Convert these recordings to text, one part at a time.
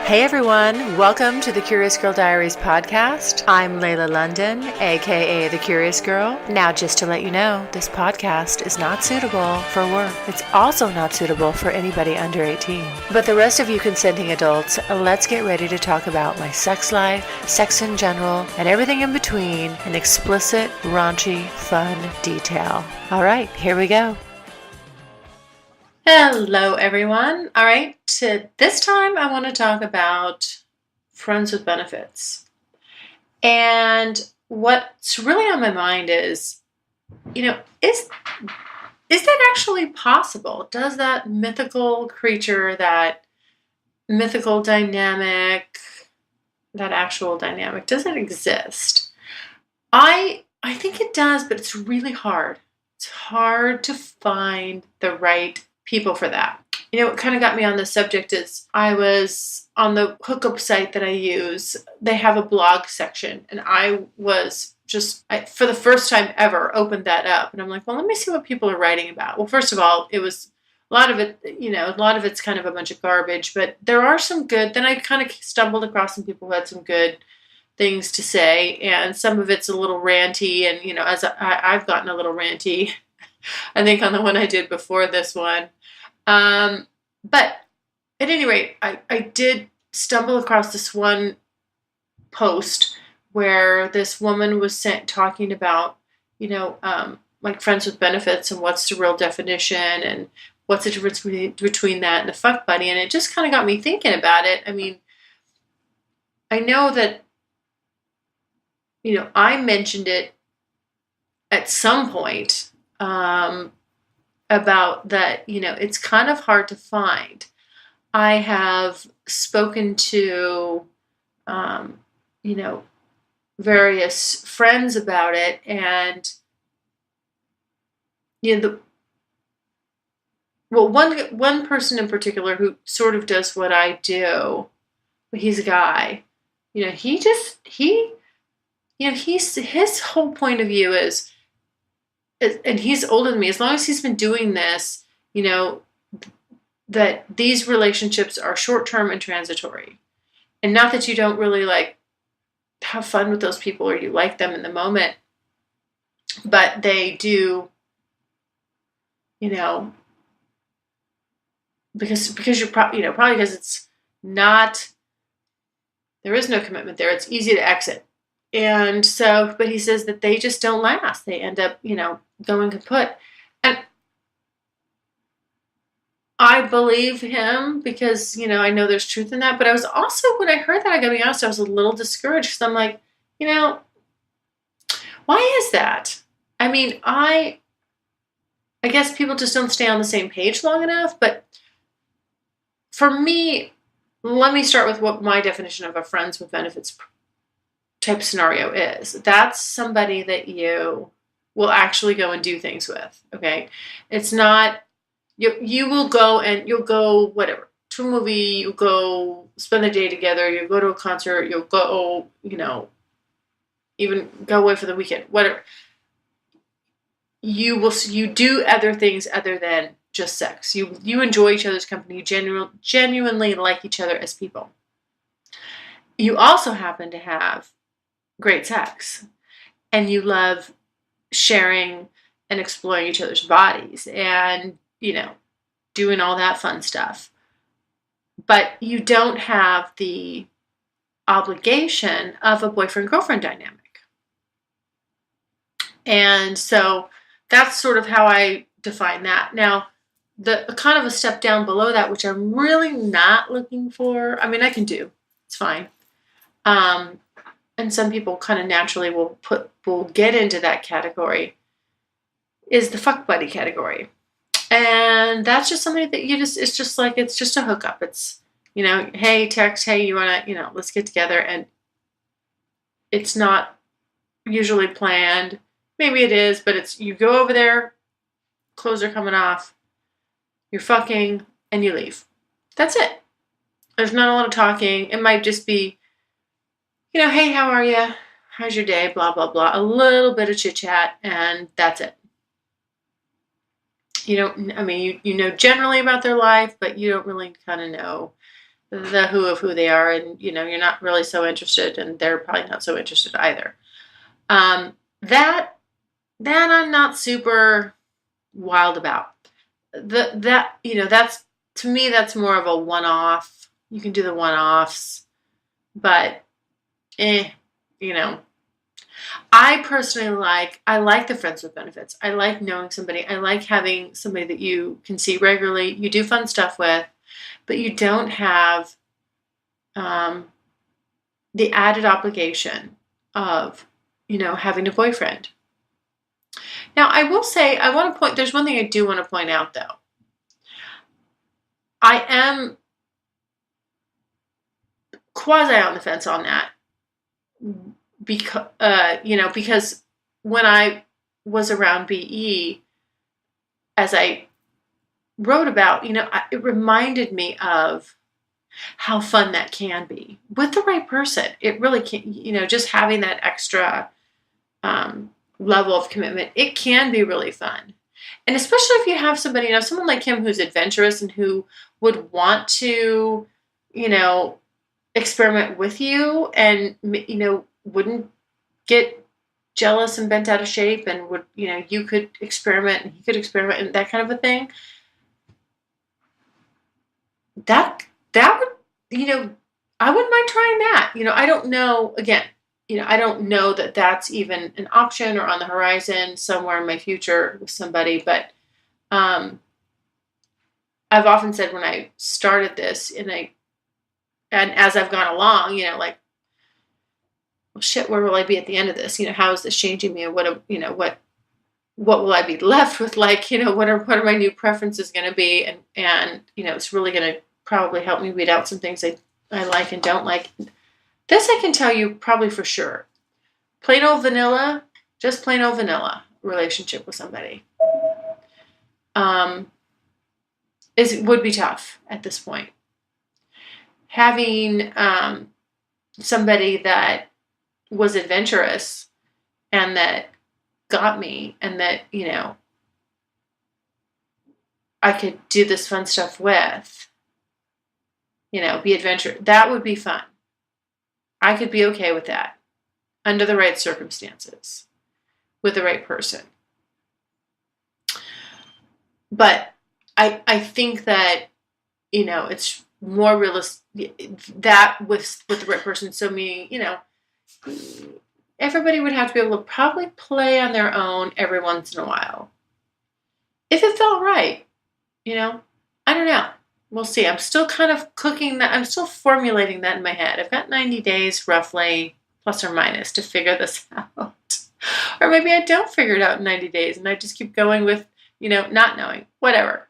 Hey everyone, welcome to the Curious Girl Diaries podcast. I'm Layla London, aka The Curious Girl. Now, just to let you know, this podcast is not suitable for work. It's also not suitable for anybody under 18. But the rest of you consenting adults, let's get ready to talk about my sex life, sex in general, and everything in between in explicit, raunchy, fun detail. All right, here we go. Hello, everyone. All right, this time I want to talk about friends with benefits. And what's really on my mind is, is that actually possible? Does that mythical creature, that mythical dynamic, that actual dynamic, does it exist? I think it does, but it's really hard. It's hard to find the right people for that. What kind of got me on this subject is I was on the hookup site that I use. They have a blog section, and I was for the first time ever, opened that up, and I'm like, well, let me see what people are writing about. Well, first of all, it was a lot of it, a lot of it's kind of a bunch of garbage, but there are some good. Then I kind of stumbled across some people who had some good things to say, and some of it's a little ranty, and as I've gotten a little ranty, I think on the one I did before this one. But at any rate, I did stumble across this one post where this woman was talking about, like friends with benefits and what's the real definition and what's the difference between that and the fuck buddy. And it just kind of got me thinking about it. I mean, I know that, I mentioned it at some point, about that, it's kind of hard to find. I have spoken to, various friends about it, and, one person in particular who sort of does what I do, he's a guy, his whole point of view is, and he's older than me, as long as he's been doing this, that these relationships are short-term and transitory. And not that you don't really have fun with those people or you like them in the moment, but they do, because you're probably because it's not, there is no commitment there. It's easy to exit. And so, but he says that they just don't last. They end up, going kaput. And I believe him because, I know there's truth in that. But I was also, when I heard that, I gotta be honest, I was a little discouraged because I'm like, why is that? I mean, I guess people just don't stay on the same page long enough. But for me, let me start with what my definition of a friends with benefits type scenario is. That's somebody that you will actually go and do things with. Okay. It's not, you will go and you'll go whatever, to a movie, you go spend the day together, you go to a concert, you'll go, even go away for the weekend, whatever. You do other things other than just sex. You enjoy each other's company. You genuinely like each other as people. You also happen to have great sex, and you love sharing and exploring each other's bodies and, doing all that fun stuff. But you don't have the obligation of a boyfriend-girlfriend dynamic. And so that's sort of how I define that. Now, the kind of a step down below that, which I'm really not looking for, I mean, I can do, it's fine. And some people kind of naturally will get into that category, is the fuck buddy category. And that's just somebody that it's just a hookup. It's, hey, text, hey, you want to, let's get together. And it's not usually planned. Maybe it is, but it's, you go over there, clothes are coming off, you're fucking, and you leave. That's it. There's not a lot of talking. It might just be, hey, how are you? How's your day? Blah, blah, blah. A little bit of chit chat, and that's it. You know generally about their life, but you don't really kind of know the who of who they are, and you're not really so interested, and they're probably not so interested either. Um, that that I'm not super wild about. That's, to me, that's more of a one-off. You can do the one-offs, but eh, you know. I personally I like the friends with benefits. I like knowing somebody. I like having somebody that you can see regularly, you do fun stuff with, but you don't have um, the added obligation of, having a boyfriend. Now, I will say, there's one thing I do want to point out though. I am quasi on the fence on that because when I was around BE, as I wrote about, it reminded me of how fun that can be with the right person. It really can, just having that extra level of commitment, it can be really fun. And especially if you have somebody, someone like him who's adventurous and who would want to, experiment with you and, wouldn't get jealous and bent out of shape and would, you could experiment and he could experiment and that kind of a thing. That would, I wouldn't mind trying that. I don't know, again, I don't know that that's even an option or on the horizon somewhere in my future with somebody, but I've often said when I started this and as I've gone along, like, well, shit, where will I be at the end of this? How is this changing me? And what will I be left with? Like, what are my new preferences going to be? And it's really going to probably help me weed out some things I like and don't like. This I can tell you probably for sure. Plain old vanilla, just plain old vanilla relationship with somebody would be tough at this point. Having somebody that was adventurous and that got me and that, I could do this fun stuff with, be adventurous, that would be fun. I could be okay with that under the right circumstances with the right person. But I think that, it's more realistic that with the right person. So everybody would have to be able to probably play on their own every once in a while. If it felt right, I don't know. We'll see. I'm still kind of cooking that. I'm still formulating that in my head. I've got 90 days roughly, plus or minus, to figure this out. Or maybe I don't figure it out in 90 days and I just keep going with, not knowing, whatever.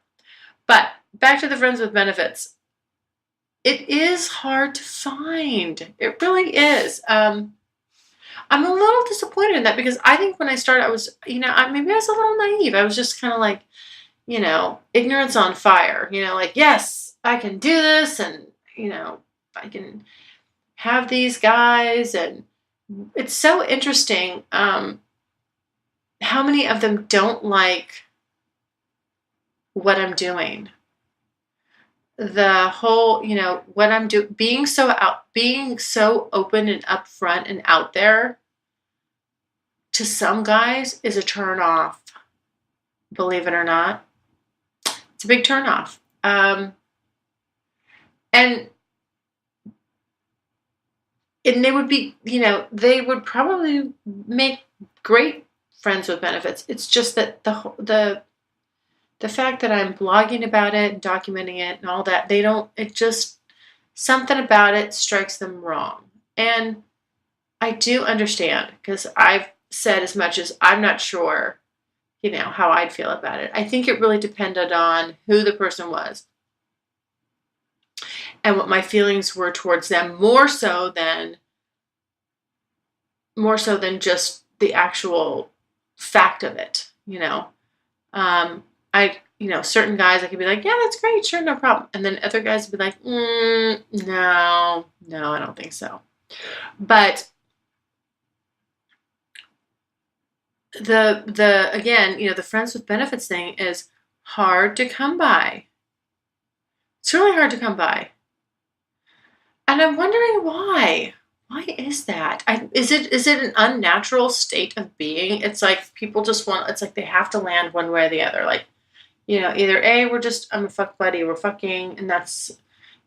But back to the friends with benefits. It is hard to find. It really is. I'm a little disappointed in that because I think when I started, I was, maybe I was a little naive. I was just kind of like, ignorance on fire, like, yes, I can do this and, I can have these guys. And it's so interesting how many of them don't like what I'm doing. The whole, what I'm doing, being so open and upfront and out there to some guys is a turn off, believe it or not. It's a big turnoff. And they would be, they would probably make great friends with benefits. It's just that the fact that I'm blogging about it and documenting it and all that, something about it strikes them wrong. And I do understand because I've said as much as I'm not sure how I'd feel about it. I think it really depended on who the person was and what my feelings were towards them, more so than just the actual fact of it. Certain guys I could be like, yeah, that's great, sure, no problem. And then other guys would be like, no, I don't think so. But again, the friends with benefits thing is hard to come by. It's really hard to come by. And I'm wondering why. Why is that? Is it an unnatural state of being? It's like people just want. It's like they have to land one way or the other. Like, either A, I'm a fuck buddy, we're fucking, and that's,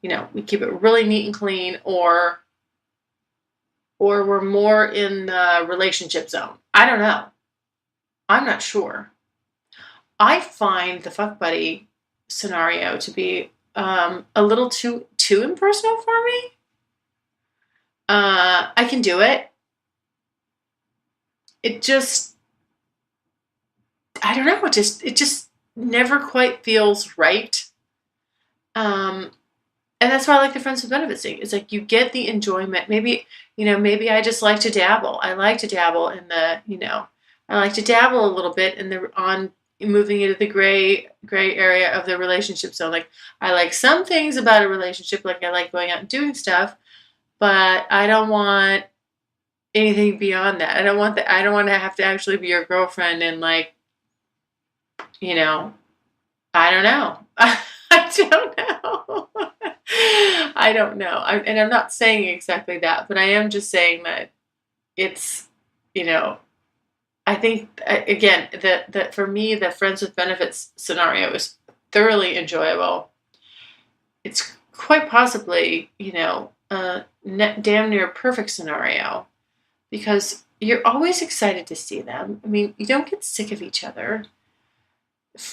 we keep it really neat and clean, or we're more in the relationship zone. I don't know. I'm not sure. I find the fuck buddy scenario to be a little too impersonal for me. I can do it. It just, I don't know. It just never quite feels right. Um, and that's why I like the friends with benefits thing. It's like you get the enjoyment. Maybe I just like to dabble. I like to dabble in I like to dabble a little bit in the on moving into the gray area of the relationship zone. Like I like some things about a relationship, like I like going out and doing stuff, but I don't want anything beyond that. I don't want to have to actually be your girlfriend and like, you know, I don't know. I don't know. I don't know. And I'm not saying exactly that, but I am just saying that it's, you know, I think again that for me the friends with benefits scenario is thoroughly enjoyable. It's quite possibly, a damn near perfect scenario because you're always excited to see them. I mean, you don't get sick of each other.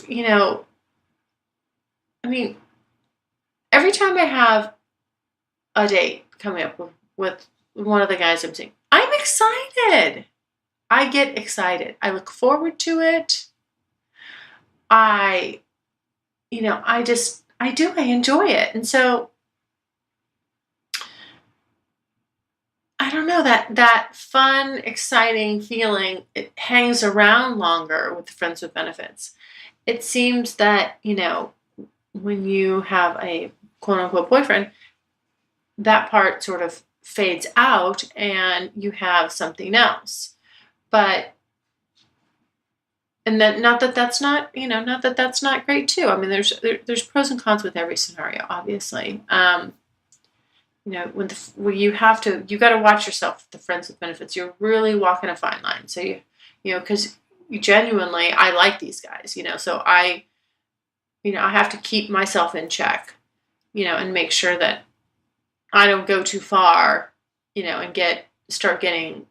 You know, I mean, every time I have a date coming up with one of the guys I'm seeing, I'm excited. I get excited. I look forward to it. I, I enjoy it. And so I don't know that fun, exciting feeling, it hangs around longer with the friends with benefits. It seems that, when you have a quote unquote boyfriend, that part sort of fades out and you have something else. But and then not that that's not not that that's not great too. I mean, there's pros and cons with every scenario, obviously. When you got to watch yourself with the friends with benefits. You're really walking a fine line. So because you genuinely, I like these guys. So I have to keep myself in check. And make sure that I don't go too far. And start getting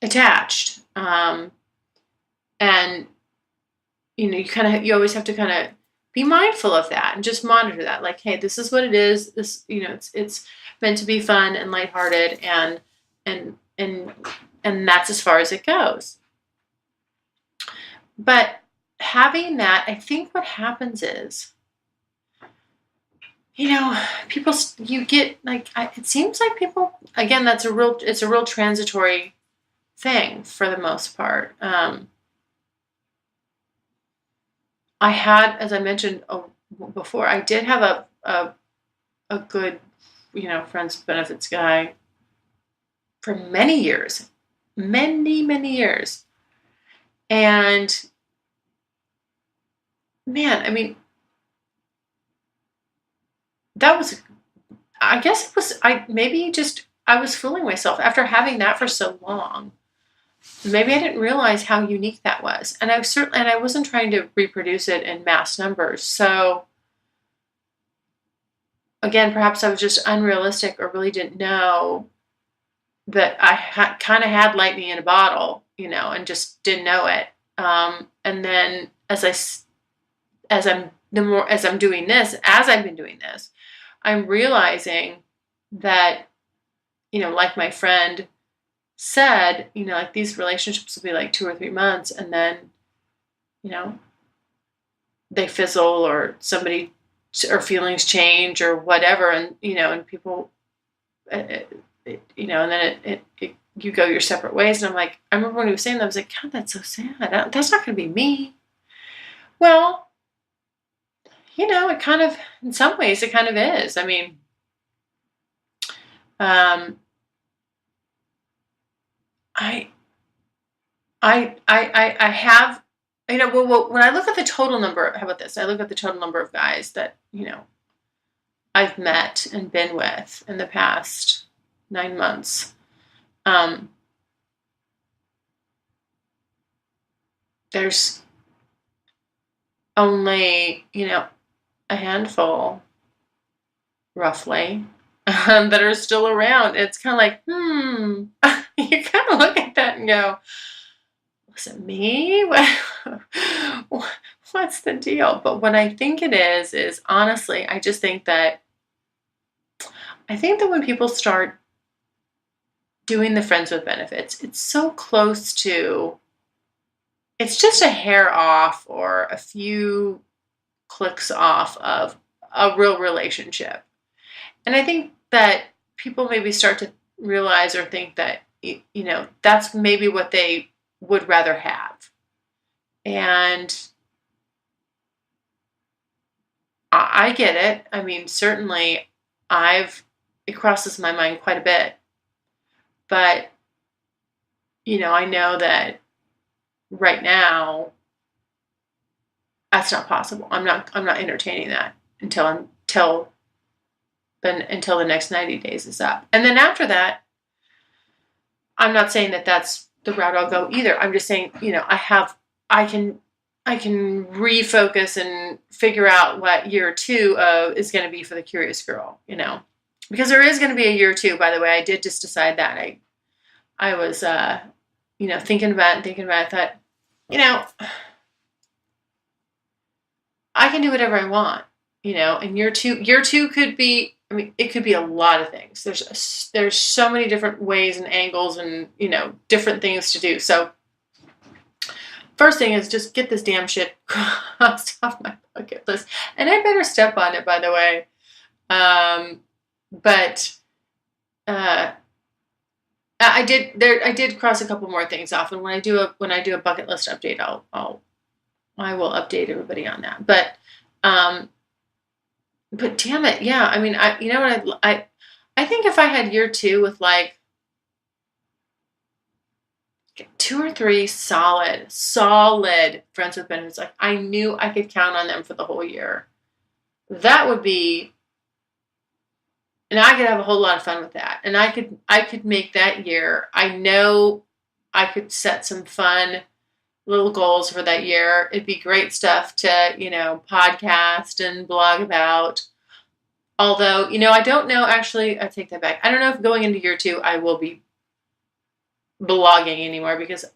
attached. And you always have to kind of be mindful of that and just monitor that. Like, hey, this is what it is. This, it's meant to be fun and lighthearted, and and and that's as far as it goes. But having that, I think what happens is, people you get like it seems like people again. It's a real transitory thing for the most part. I had, as I mentioned before, I did have a good, friends with benefits guy for many years, and man, I mean, that was, I guess it was, I was fooling myself after having that for so long. Maybe I didn't realize how unique that was, and I wasn't trying to reproduce it in mass numbers. So again, perhaps I was just unrealistic or really didn't know that I kind of had lightning in a bottle, and just didn't know it. And then as I'm doing this, as I've been doing this, I'm realizing that, like my friend said, like these relationships will be like 2 or 3 months, and then, you know, they fizzle or somebody or feelings change or whatever, and and people, and then you go your separate ways. And I'm like, I remember when he was saying that, I was like, God, that's so sad. That's not going to be me. Well, it kind of, in some ways, it kind of is. I mean, um, I, I have, well, when I look at the total number, how about this? I look at the total number of guys that, I've met and been with in the past 9 months, um, there's only, a handful, roughly, that are still around. It's kind of like, you kind of look at that and go, was it me? What's the deal? But what I think it is honestly, I think that when people start doing the friends with benefits, it's so close to, it's just a hair off or a few clicks off of a real relationship. And I think that people maybe start to realize or think that, that's maybe what they would rather have. And I get it. I mean, certainly it crosses my mind quite a bit. But, I know that right now that's not possible. I'm not entertaining that until the next 90 days is up. And then after that, I'm not saying that that's the route I'll go either. I'm just saying, I can refocus and figure out what year two is going to be for the Curious Girl, because there is going to be a year two. By the way, I did just decide that. I was, thinking about it and thinking about it. I thought, I can do whatever I want, and year two could be, I mean, it could be a lot of things. There's so many different ways and angles and, different things to do. So first thing is just get this damn shit crossed off my bucket list. And I better step on it, by the way. But I did cross a couple more things off. And when I do a bucket list update, I will update everybody on that. But damn it, yeah. I mean, I think if I had year two with like 2 or 3 solid friends with benefits, like I knew I could count on them for the whole year, that would be, and I could have a whole lot of fun with that. And I could make that year. I know I could set some fun little goals for that year. It'd be great stuff to, podcast and blog about. Although, I don't know, actually, I take that back. I don't know if going into year two, I will be blogging anymore because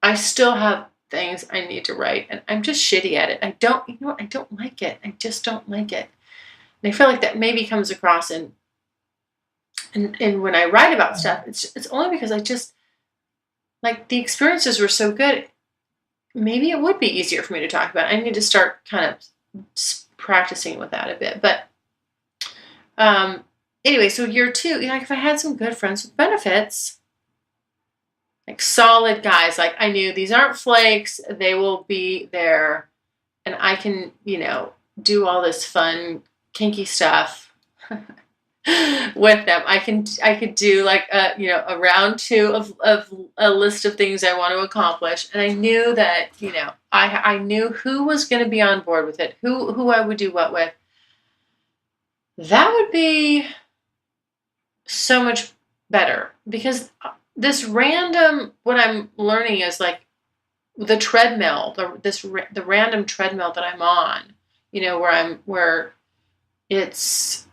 I still have things I need to write and I'm just shitty at it. I don't like it. I just don't like it. And I feel like that maybe comes across and when I write about stuff, it's only because I just, like, the experiences were so good. Maybe it would be easier for me to talk about. I need to start kind of practicing with that a bit. But anyway, so year two, if I had some good friends with benefits, like solid guys, like I knew these aren't flakes, they will be there, and I can, do all this fun, kinky stuff with them. I could do like a round two of a list of things I want to accomplish, and I knew that I knew who was going to be on board with it, who I would do what with. That would be so much better because what I'm learning is like the treadmill, the random treadmill that I'm on, where it's,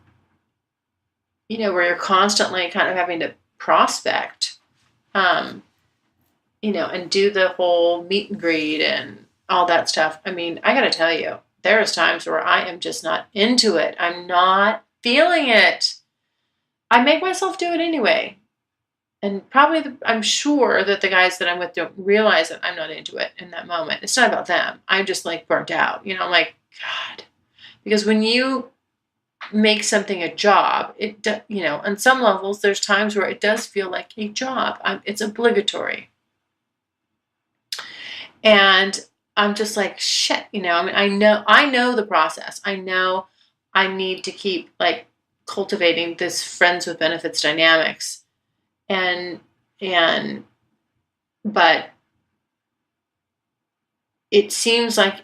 where you're constantly kind of having to prospect, and do the whole meet and greet and all that stuff. I mean, I got to tell you, there's times where I am just not into it. I'm not feeling it. I make myself do it anyway. And probably, I'm sure that the guys that I'm with don't realize that I'm not into it in that moment. It's not about them. I'm just like burnt out. I'm like, God. Because when you make something a job, on some levels, there's times where it does feel like a job. It's obligatory. And I'm just like, shit, I mean, I know the process. I know I need to keep like cultivating this friends with benefits dynamics. But it seems like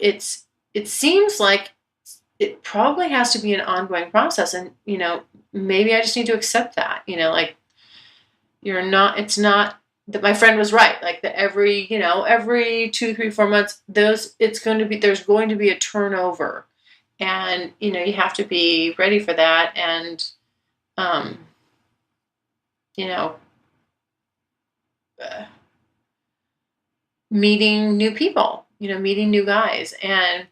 it probably has to be an ongoing process. And, maybe I just need to accept that, like it's not that my friend was right. Like that every 2, 3, 4 months, there's going to be a turnover, and, you have to be ready for that. And, um, you know, uh, meeting new people, meeting new guys. And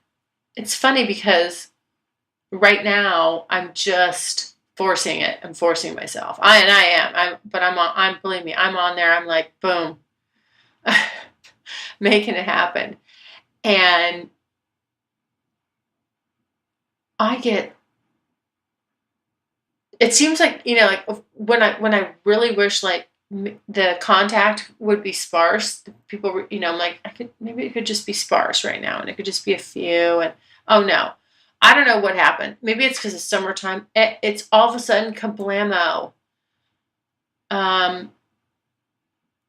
it's funny because right now I'm just forcing it. I'm forcing myself. I am. Believe me, I'm on there. I'm like, boom, making it happen. And it seems like, like when I really wish like the contact would be sparse, people, I'm like, maybe it could just be sparse right now, and it could just be a few. And oh no, I don't know what happened. Maybe it's because it's summertime. It's all of a sudden kablamo.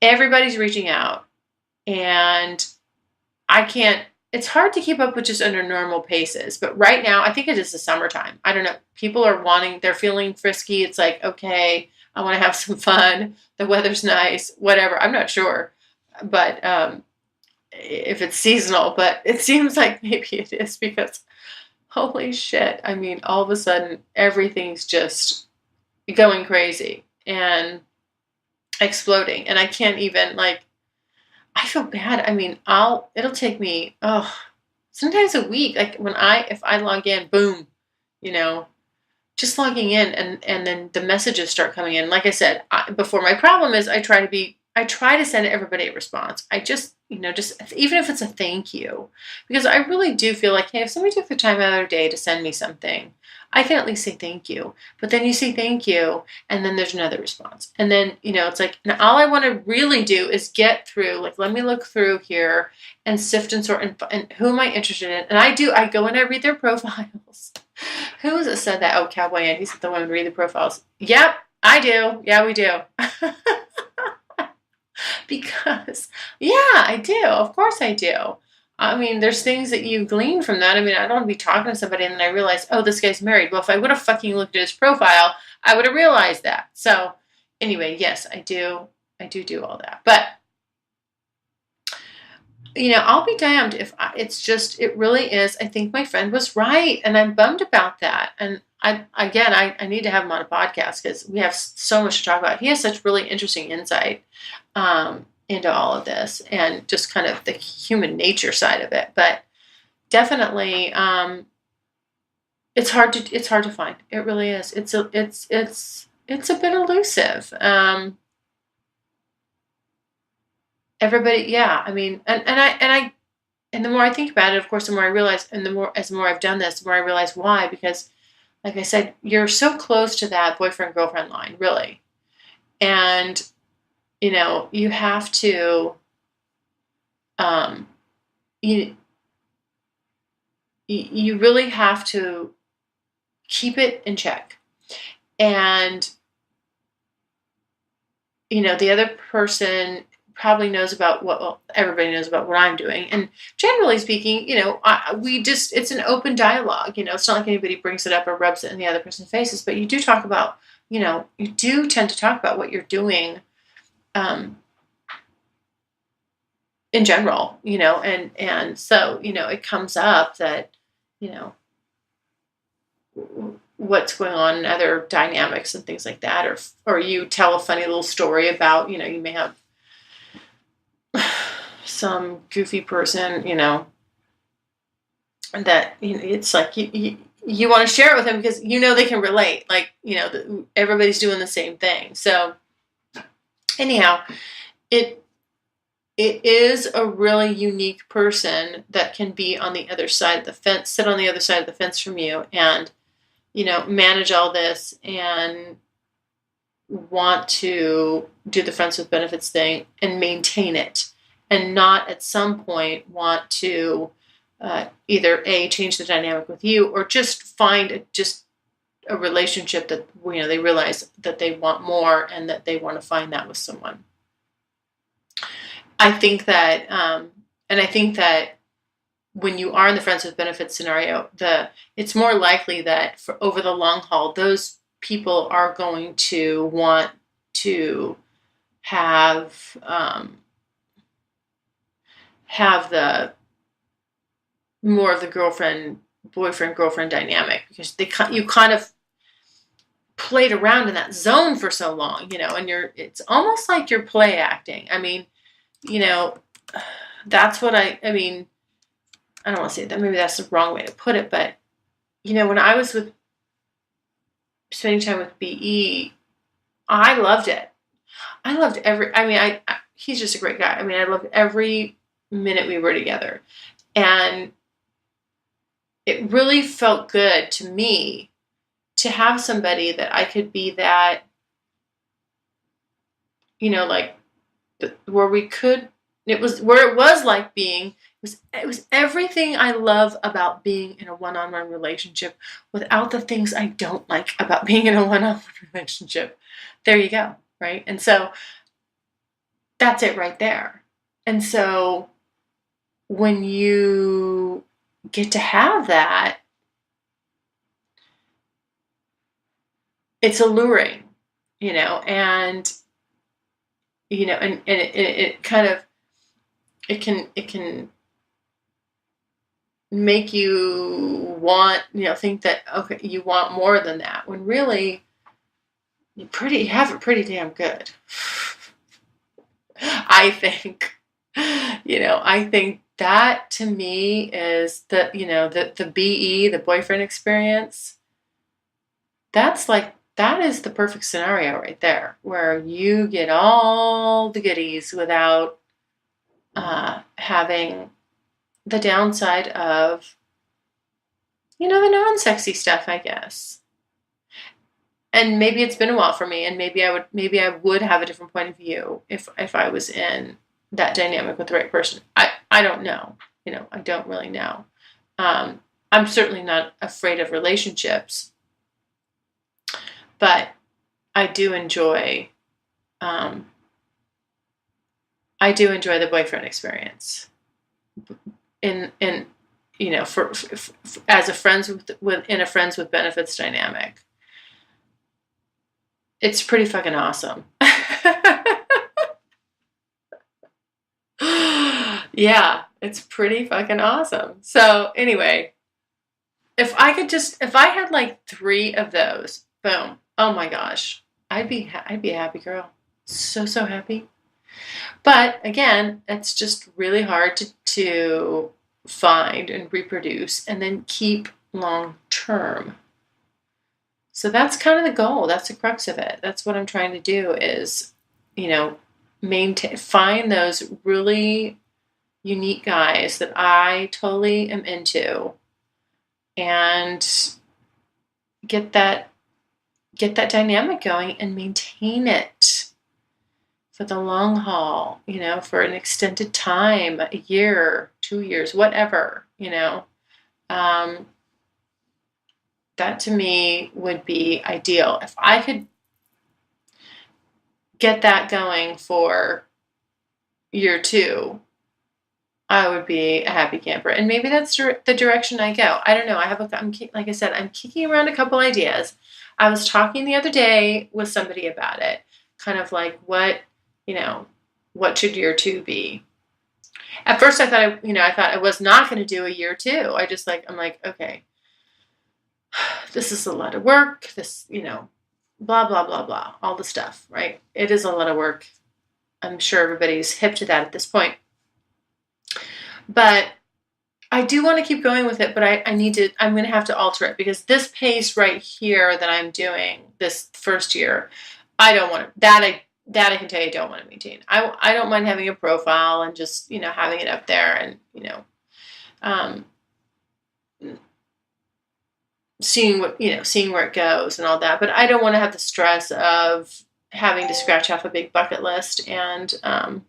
Everybody's reaching out, and I can't. It's hard to keep up with just under normal paces. But right now, I think it is the summertime. I don't know. People they're feeling frisky. It's like, okay, I want to have some fun. The weather's nice, whatever. I'm not sure, but if it's seasonal, but it seems like maybe it is, because holy shit. I mean, all of a sudden, everything's just going crazy and exploding. And I can't even, like, I feel bad. I mean, it'll take me, sometimes a week. Like if I log in, boom, just logging in, and then the messages start coming in. Like I said, before, my problem is I try to send everybody a response. I just, just even if it's a thank you, because I really do feel like, hey, if somebody took the time out of their day to send me something, I can at least say thank you. But then you say thank you, and then there's another response. And then, it's like, and all I want to really do is get through, like, let me look through here and sift and sort, and who am I interested in? And I go and I read their profiles. Who was it said that? Oh, Cowboy Andy said the women read the profiles. Yep, I do. Yeah, we do. Because, yeah, I do. Of course I do. I mean, there's things that you glean from that. I mean, I don't want to be talking to somebody and then I realize, oh, this guy's married. Well, if I would have fucking looked at his profile, I would have realized that. So, anyway, yes, I do. I do all that. But, I'll be damned if it really is. I think my friend was right, and I'm bummed about that. And I need to have him on a podcast because we have so much to talk about. He has such really interesting insight into all of this, and just kind of the human nature side of it. But definitely, it's hard to find. It really is. It's a bit elusive. Everybody, yeah. I mean, and the more I think about it, of course, the more I realize, and the more I've done this, the more I realize why. Because, like I said, you're so close to that boyfriend-girlfriend line, really. And, you have to, you really have to keep it in check. And, the other person probably knows about everybody knows about what I'm doing. And generally speaking, it's an open dialogue. It's not like anybody brings it up or rubs it in the other person's faces, but you do talk about, you do tend to talk about what you're doing, in general, and so, it comes up that, what's going on in other dynamics and things like that, or you tell a funny little story about, you may have some goofy person, that, it's like you want to share it with them because they can relate, like, everybody's doing the same thing. So anyhow, it is a really unique person that can be on the other side of the fence, sit on the other side of the fence from you, and manage all this and want to do the friends with benefits thing and maintain it, and not at some point want to either change the dynamic with you, or just find a relationship that they realize that they want more, and that they want to find that with someone. I think that when you are in the friends with benefits scenario, it's more likely that for over the long haul, those people are going to want to have the more of the boyfriend girlfriend dynamic, because you kind of played around in that zone for so long, and it's almost like you're play acting. I mean, that's what I mean, I don't want to say that, maybe that's the wrong way to put it, but when I was spending time with BE, I loved it. I loved he's just a great guy. I mean, I loved every minute we were together. And it really felt good to me to have somebody that I could be that, like, where we could, it was like being, it was everything I love about being in a one-on-one relationship without the things I don't like about being in a one-on-one relationship. There you go, right? And so that's it right there. And so when you get to have that, it's alluring, and it kind of, it can make you want, think that, okay, you want more than that, when really you have it pretty damn good. I think, I think that to me is the BE, the boyfriend experience. That is the perfect scenario right there, where you get all the goodies without having the downside of, the non-sexy stuff, I guess. And maybe it's been a while for me, and maybe I would have a different point of view if I was in that dynamic with the right person. I don't know. I don't really know. I'm certainly not afraid of relationships, but I do enjoy the boyfriend experience in for as a friends in a friends with benefits dynamic. It's pretty fucking awesome. Yeah, it's pretty fucking awesome. So anyway, if I had like 3 of those, boom, oh my gosh, I'd be a happy girl. So happy. But again, it's just really hard to find and reproduce and then keep long term. So that's kind of the goal. That's the crux of it. That's what I'm trying to do is, find those really unique guys that I totally am into, and get that dynamic going and maintain it for the long haul, for an extended time, a year, 2 years, whatever, that to me would be ideal. If I could get that going for year 2, I would be a happy camper. And maybe that's the direction I go. I don't know. Like I said, I'm kicking around a couple ideas. I was talking the other day with somebody about it, kind of like what should year 2 be? At first I thought I was not going to do a year 2. I'm like, okay, this is a lot of work. This, blah, blah, blah, blah, all the stuff, right? It is a lot of work. I'm sure everybody's hip to that at this point. But I do want to keep going with it, but I'm going to have to alter it, because this pace right here that I'm doing this first year, I don't want to, that I can tell you I don't want to maintain. I don't mind having a profile and just, having it up there and, seeing where it goes and all that. But I don't want to have the stress of having to scratch off a big bucket list. And I'm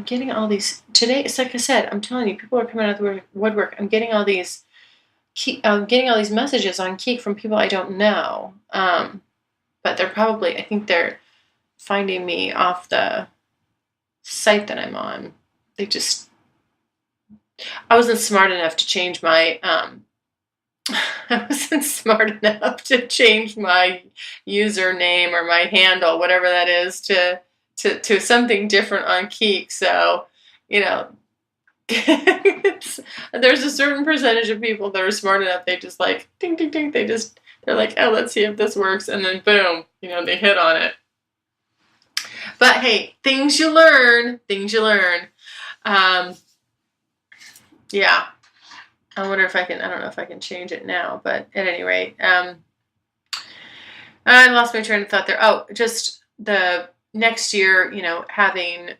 getting all these today. It's like I said, I'm telling you, people are coming out of the woodwork. I'm getting all these messages on Kik from people I don't know. But I think they're finding me off the site that I'm on, they just, I wasn't smart enough to change my, I wasn't smart enough to change my username or my handle, whatever that is, to something different on Keek. So, you know, there's a certain percentage of people that are smart enough. They just like ding ding ding. They're like, oh, let's see if this works, and then boom, they hit on it. But hey, things you learn. Things you learn. Yeah. I wonder if I can. I don't know if I can change it now, but at any rate, I lost my train of thought there. Oh, just the next year, having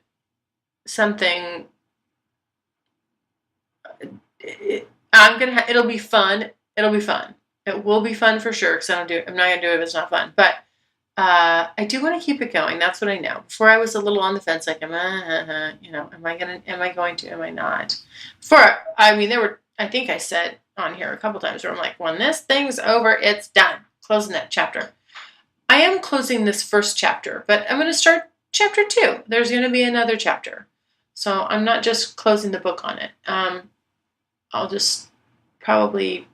something. It'll be fun. It'll be fun. It will be fun for sure because I'm not gonna do it if it's not fun. But I do want to keep it going. That's what I know. Before I was a little on the fence, like, am I going to, am I not? I think I said on here a couple times where I'm like, when this thing's over, it's done. Closing that chapter. I am closing this first chapter, but I'm going to start chapter 2. There's going to be another chapter. So I'm not just closing the book on it. I'll just probably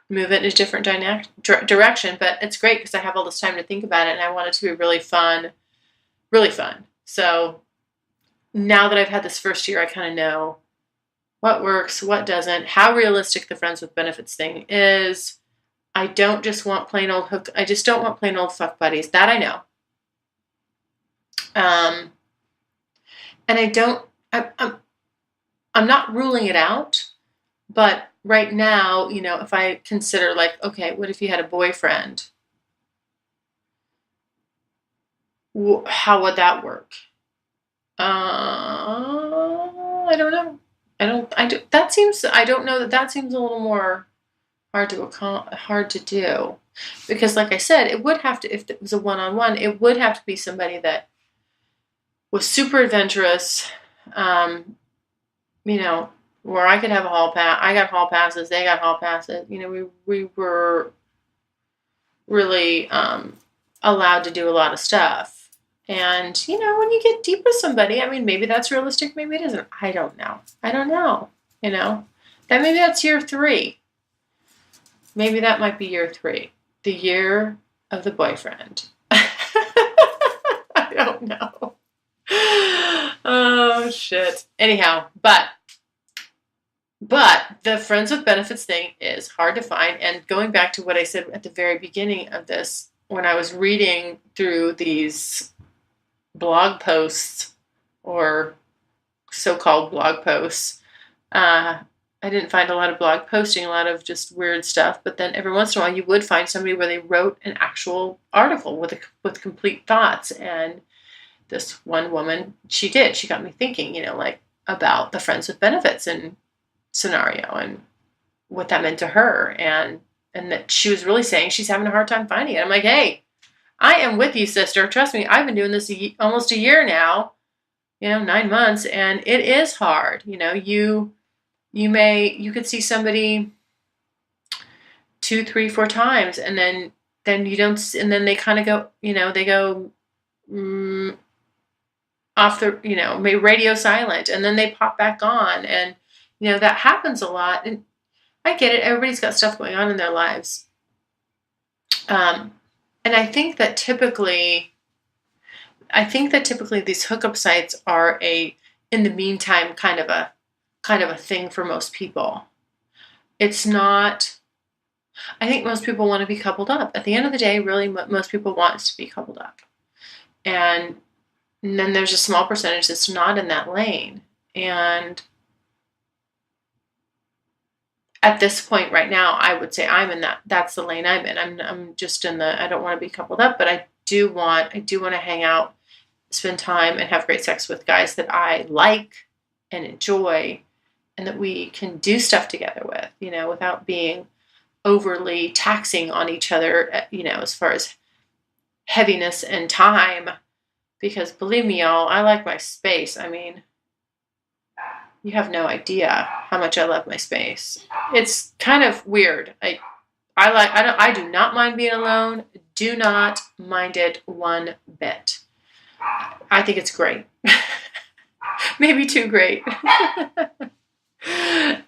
move it in a different direction, but it's great because I have all this time to think about it, and I want it to be really fun, really fun. So now that I've had this first year, I kind of know what works, what doesn't, how realistic the friends with benefits thing is. I don't just want plain old hook. I just don't want plain old fuck buddies. That I know. And I don't. I'm not ruling it out, but right now, if I consider like, okay, what if you had a boyfriend? How would that work? I don't know. I don't know that seems a little more hard to do, because like I said, it would have to, if it was a one-on-one, it would have to be somebody that was super adventurous, where I could have a hall pass. I got hall passes. They got hall passes. We were really allowed to do a lot of stuff. And, when you get deep with somebody, maybe that's realistic. Maybe it isn't. I don't know. Maybe that's year 3. Maybe that might be year 3. The year of the boyfriend. I don't know. Oh, shit. Anyhow, but the friends with benefits thing is hard to find. And going back to what I said at the very beginning of this, when I was reading through these blog posts or so-called blog posts, I didn't find a lot of blog posting, a lot of just weird stuff. But then every once in a while, you would find somebody where they wrote an actual article with complete thoughts. And this one woman, she got me thinking, about the friends with benefits and scenario and what that meant to her, and that she was really saying she's having a hard time finding it. I'm like, hey, I am with you, sister. Trust me, I've been doing this almost a year now, 9 months, and it is hard. You could see somebody 2, 3, 4 times, and then you don't, and then they kind of go, they go off the, maybe radio silent, and then they pop back on, and that happens a lot. And I get it. Everybody's got stuff going on in their lives. And I think that typically these hookup sites are in the meantime, kind of a thing for most people. It's not, I think most people want to be coupled up. At the end of the day, really, most people want to be coupled up. And then there's a small percentage that's not in that lane. And at this point right now, I would say I'm in that's the lane I'm in. I'm just in I don't want to be coupled up, but I do want to hang out, spend time, and have great sex with guys that I like and enjoy, and that we can do stuff together with, without being overly taxing on each other, as far as heaviness and time. Because believe me, y'all, I like my space. You have no idea how much I love my space. It's kind of weird. I do not mind being alone. Do not mind it one bit. I think it's great. Maybe too great.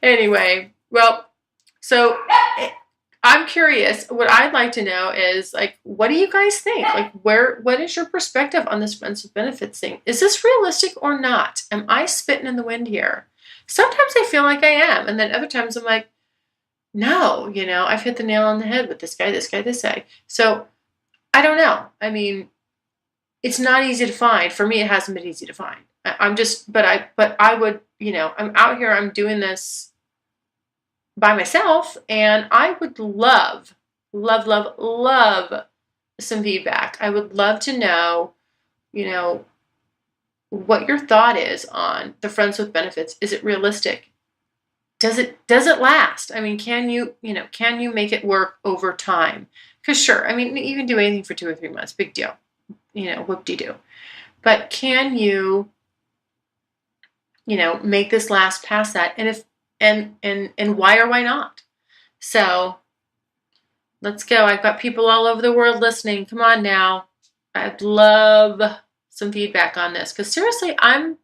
Anyway, well, so I'm curious. What I'd like to know is, like, what do you guys think? Like, what is your perspective on this friends with benefits thing? Is this realistic or not? Am I spitting in the wind here? Sometimes I feel like I am, and then other times I'm like, no, I've hit the nail on the head with this guy, this guy, this guy. So I don't know. I mean, it's not easy to find. For me, it hasn't been easy to find. But I would, I'm out here, I'm doing this by myself, and I would love, love, love, love some feedback. I would love to know, what your thought is on the friends with benefits. Is it realistic? Does it last? I mean, can you make it work over time? Because sure, I mean, you can do anything for 2 or 3 months, big deal. Whoop-de-doo. But can you, make this last past that? And if and why or why not? So let's go. I've got people all over the world listening. Come on now. I'd love some feedback on this, because seriously, I'm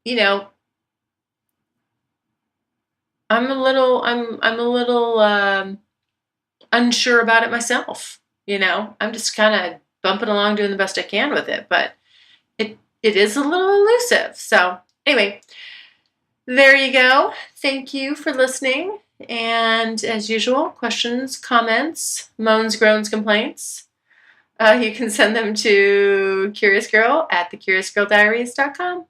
a little unsure about it myself. I'm just kind of bumping along, doing the best I can with it, but it is a little elusive. So anyway, there you go. Thank you for listening. And as usual, questions, comments, moans, groans, complaints, you can send them to curiousgirl@thecuriousgirldiaries.com.